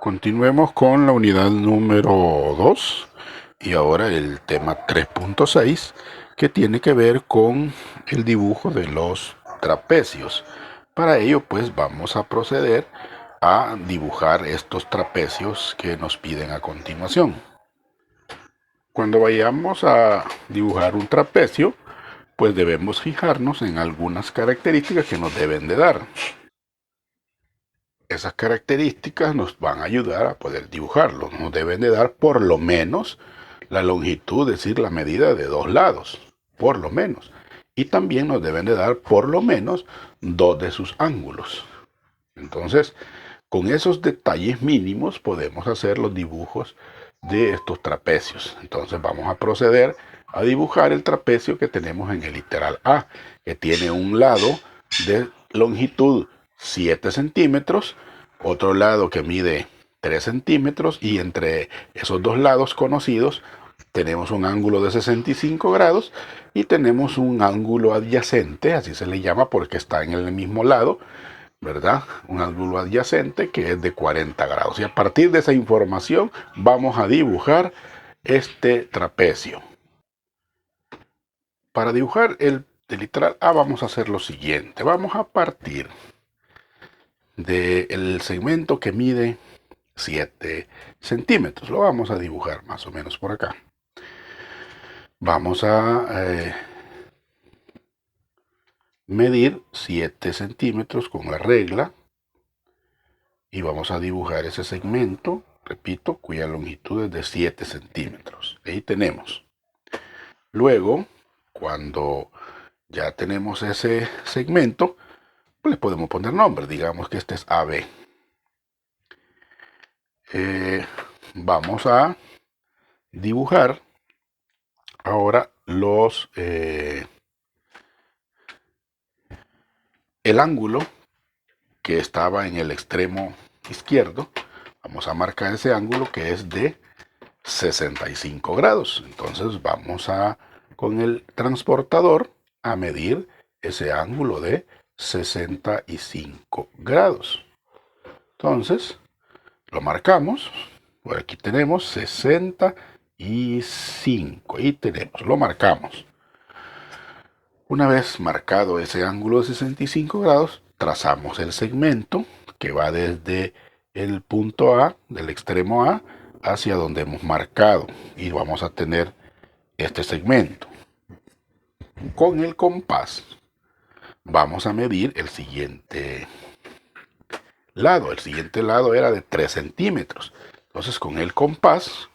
Continuemos con la unidad número 2 y ahora el tema 3.6 que tiene que ver con el dibujo de los trapecios. Para ello pues vamos a proceder a dibujar estos trapecios que nos piden a continuación. Cuando vayamos a dibujar un trapecio, pues debemos fijarnos en algunas características que nos deben de dar. Esas características nos van a ayudar a poder dibujarlo. Nos deben de dar por lo menos la longitud, es decir, la medida de dos lados, por lo menos. Y también nos deben de dar por lo menos dos de sus ángulos. Entonces, con esos detalles mínimos podemos hacer los dibujos de estos trapecios. Entonces vamos a proceder a dibujar el trapecio que tenemos en el literal A, que tiene un lado de longitud 7 centímetros, otro lado que mide 3 centímetros y entre esos dos lados conocidos tenemos un ángulo de 65 grados y tenemos un ángulo adyacente, así se le llama porque está en el mismo lado, ¿verdad? Un ángulo adyacente que es de 40 grados. Y a partir de esa información vamos a dibujar este trapecio. Para dibujar el literal A vamos a hacer lo siguiente. Vamos a partir del segmento que mide 7 centímetros. Lo vamos a dibujar más o menos por acá. Vamos a medir 7 centímetros con la regla y vamos a dibujar ese segmento, repito, cuya longitud es de 7 centímetros. Ahí tenemos. Luego, cuando ya tenemos ese segmento, pues le podemos poner nombre. Digamos que este es AB. Vamos a dibujar ahora el ángulo que estaba en el extremo izquierdo. Vamos a marcar ese ángulo que es de 65 grados. Entonces vamos con el transportador a medir ese ángulo de 65 grados. Entonces lo marcamos. Por aquí tenemos 65. Y tenemos, lo marcamos. Una vez marcado ese ángulo de 65 grados, trazamos el segmento que va desde el punto A, del extremo A, hacia donde hemos marcado. Y vamos a tener este segmento. Con el compás vamos a medir el siguiente lado. El siguiente lado era de 3 centímetros. Entonces con el compás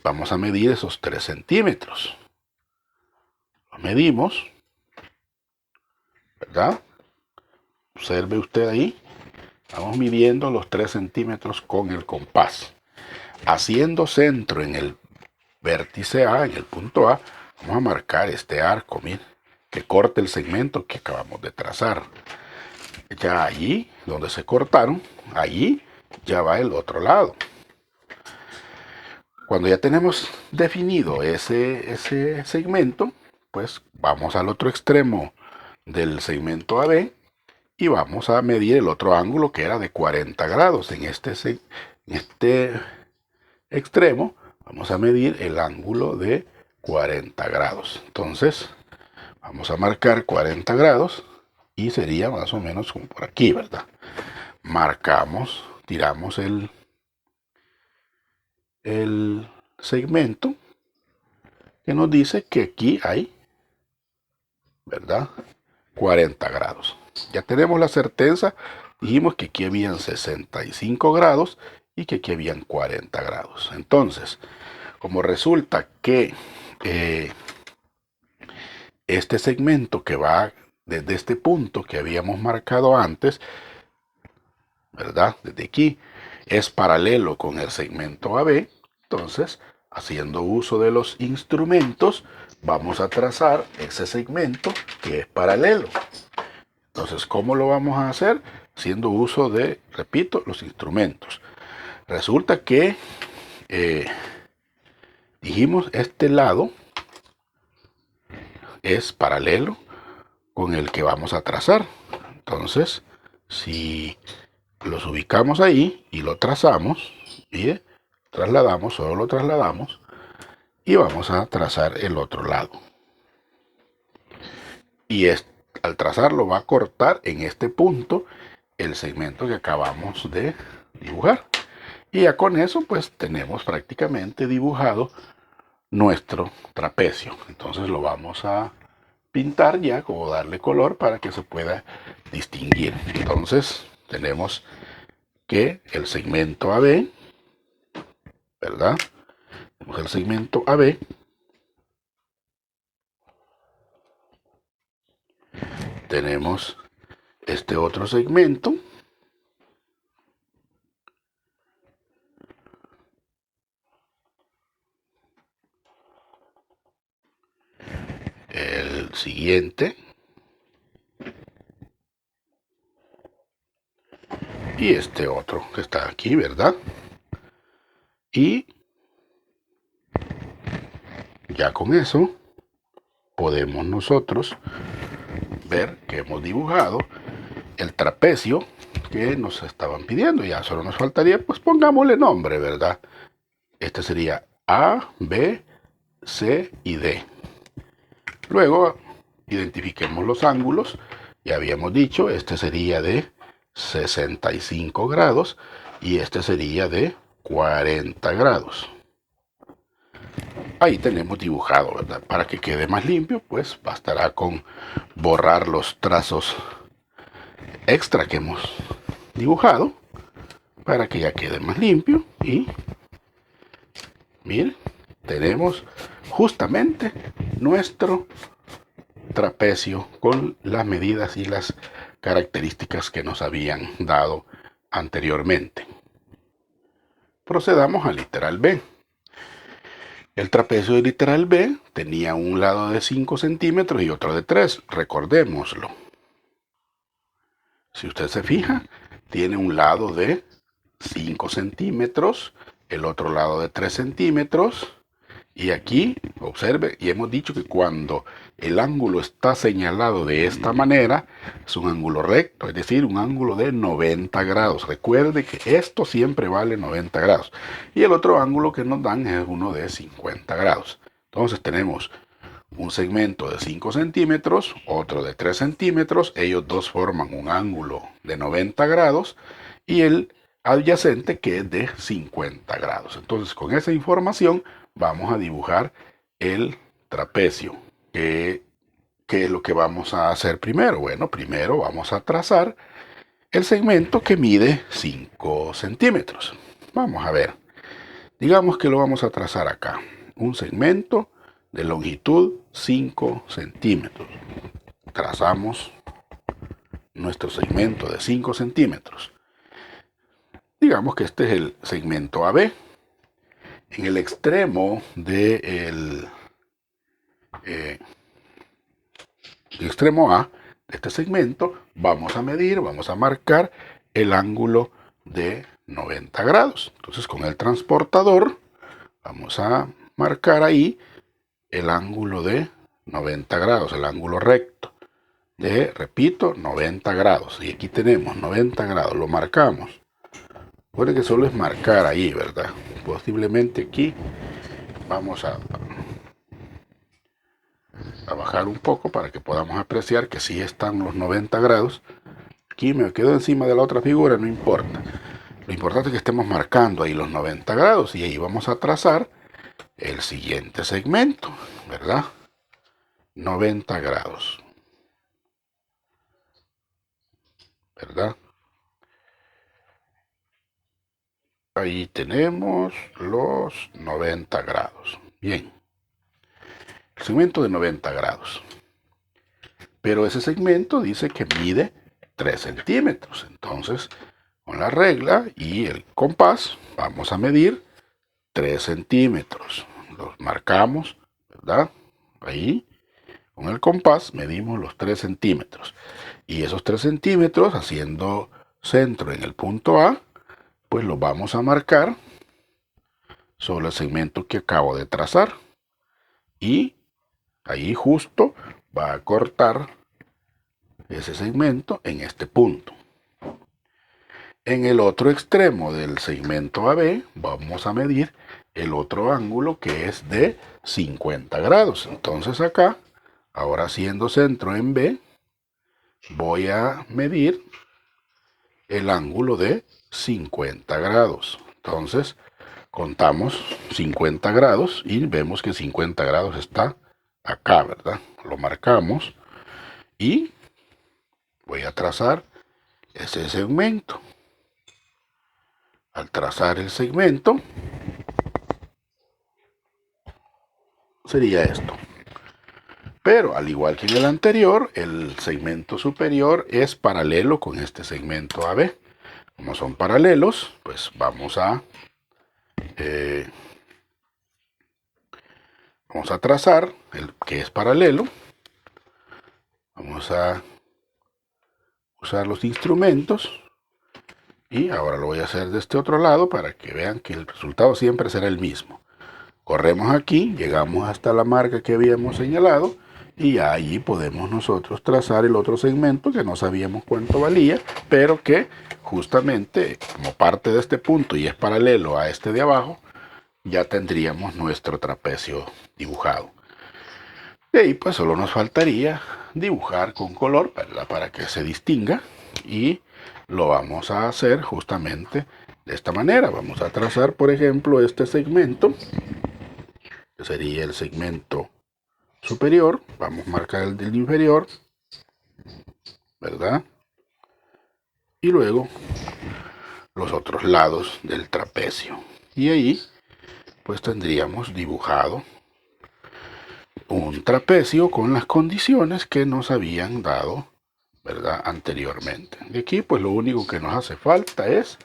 vamos a medir esos 3 centímetros. Lo medimos, ¿verdad? Observe usted ahí. Vamos midiendo los 3 centímetros con el compás. Haciendo centro en el vértice A, en el punto A, vamos a marcar este arco, miren, que corte el segmento que acabamos de trazar. Ya allí, donde se cortaron, allí ya va el otro lado. Cuando ya tenemos definido ese segmento, pues vamos al otro extremo del segmento AB y vamos a medir el otro ángulo que era de 40 grados. En este extremo vamos a medir el ángulo de 40 grados. Entonces vamos a marcar 40 grados y sería más o menos como por aquí, ¿verdad? Marcamos, tiramos el segmento que nos dice que aquí hay, ¿verdad? 40 grados. Ya tenemos la certeza, dijimos que aquí habían 65 grados y que aquí habían 40 grados. Entonces, como resulta que este segmento que va desde este punto que habíamos marcado antes, ¿verdad? Desde aquí, es paralelo con el segmento AB, entonces, haciendo uso de los instrumentos, vamos a trazar ese segmento que es paralelo. Entonces, ¿cómo lo vamos a hacer? Haciendo uso de, repito, los instrumentos. Resulta que dijimos este lado es paralelo con el que vamos a trazar. Entonces, si los ubicamos ahí y lo trazamos. Mire, trasladamos, solo lo trasladamos y vamos a trazar el otro lado. Y al trazarlo va a cortar en este punto el segmento que acabamos de dibujar. Y ya con eso pues tenemos prácticamente dibujado nuestro trapecio. Entonces lo vamos a pintar ya, como darle color para que se pueda distinguir. Entonces tenemos que el segmento AB, ¿verdad? Tenemos el segmento AB. Tenemos este otro segmento. El siguiente. Y este otro que está aquí, ¿verdad? Y ya con eso podemos nosotros ver que hemos dibujado el trapecio que nos estaban pidiendo. Ya solo nos faltaría, pues pongámosle nombre, ¿verdad? Este sería A, B, C y D. Luego identifiquemos los ángulos. Ya habíamos dicho, este sería de 65 grados y este sería de 40 grados. Ahí tenemos dibujado, ¿verdad? Para que quede más limpio, pues bastará con borrar los trazos extra que hemos dibujado para que ya quede más limpio. Y miren, tenemos justamente nuestro trapecio con las medidas y las características que nos habían dado anteriormente. Procedamos al literal B. El trapecio de literal B tenía un lado de 5 centímetros y otro de 3, recordémoslo. Si usted se fija, tiene un lado de 5 centímetros, el otro lado de 3 centímetros, y aquí, observe, y hemos dicho que cuando el ángulo está señalado de esta manera, es un ángulo recto, es decir, un ángulo de 90 grados. Recuerde que esto siempre vale 90 grados. Y el otro ángulo que nos dan es uno de 50 grados. Entonces tenemos un segmento de 5 centímetros, otro de 3 centímetros, ellos dos forman un ángulo de 90 grados y el adyacente que es de 50 grados. Entonces con esa información vamos a dibujar el trapecio. ¿Qué es lo que vamos a hacer primero? Bueno, primero vamos a trazar el segmento que mide 5 centímetros. Vamos a ver. Digamos que lo vamos a trazar acá. Un segmento de longitud 5 centímetros. Trazamos nuestro segmento de 5 centímetros. Digamos que este es el segmento AB. En el extremo del extremo A de este segmento vamos a medir, vamos a marcar el ángulo de 90 grados. Entonces con el transportador vamos a marcar ahí el ángulo de 90 grados, el ángulo recto de, repito, 90 grados. Y aquí tenemos 90 grados, lo marcamos. Recuerden que solo es marcar ahí, ¿verdad? Posiblemente aquí vamos a bajar un poco para que podamos apreciar que sí están los 90 grados. Aquí me quedo encima de la otra figura, no importa. Lo importante es que estemos marcando ahí los 90 grados y ahí vamos a trazar el siguiente segmento, ¿verdad? 90 grados, ¿verdad? Ahí tenemos los 90 grados. Bien, el segmento de 90 grados. Pero ese segmento dice que mide 3 centímetros. Entonces, con la regla y el compás, vamos a medir 3 centímetros. Los marcamos, ¿verdad? Ahí, con el compás, medimos los 3 centímetros. Y esos 3 centímetros, haciendo centro en el punto A, pues los vamos a marcar sobre el segmento que acabo de trazar. Y ahí justo va a cortar ese segmento en este punto. En el otro extremo del segmento AB vamos a medir el otro ángulo que es de 50 grados. Entonces acá, ahora siendo centro en B, voy a medir el ángulo de 50 grados. Entonces contamos 50 grados y vemos que 50 grados está acá, ¿verdad? Lo marcamos y voy a trazar ese segmento. Al trazar el segmento, sería esto. Pero al igual que en el anterior, el segmento superior es paralelo con este segmento AB. Como son paralelos, pues vamos a trazar el que es paralelo. Vamos a usar los instrumentos. Y ahora lo voy a hacer de este otro lado para que vean que el resultado siempre será el mismo. Corremos aquí, llegamos hasta la marca que habíamos señalado y allí podemos nosotros trazar el otro segmento que no sabíamos cuánto valía, pero que justamente como parte de este punto y es paralelo a este de abajo, ya tendríamos nuestro trapecio dibujado. De ahí pues solo nos faltaría dibujar con color para que se distinga y lo vamos a hacer justamente de esta manera. Vamos a trazar por ejemplo este segmento, que sería el segmento superior. Vamos a marcar el del inferior, ¿verdad? Y luego los otros lados del trapecio. Y ahí pues tendríamos dibujado un trapecio con las condiciones que nos habían dado, ¿verdad?, anteriormente. De aquí pues lo único que nos hace falta es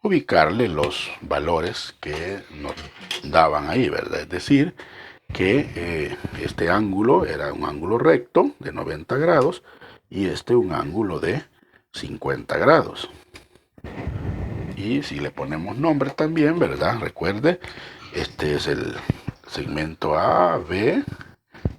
ubicarle los valores que nos daban ahí, ¿verdad? Es decir, que este ángulo era un ángulo recto de 90 grados y este un ángulo de 50 grados. Y si le ponemos nombre también, ¿verdad? Recuerde, este es el segmento A, B,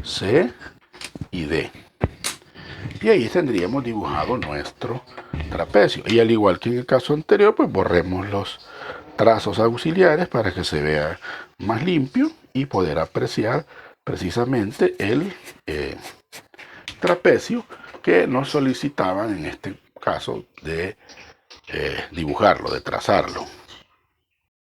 C y D. Y ahí tendríamos dibujado nuestro trapecio. Y al igual que en el caso anterior, pues borremos los trazos auxiliares para que se vea más limpio y poder apreciar precisamente el trapecio que nos solicitaban en este caso de dibujarlo, de trazarlo.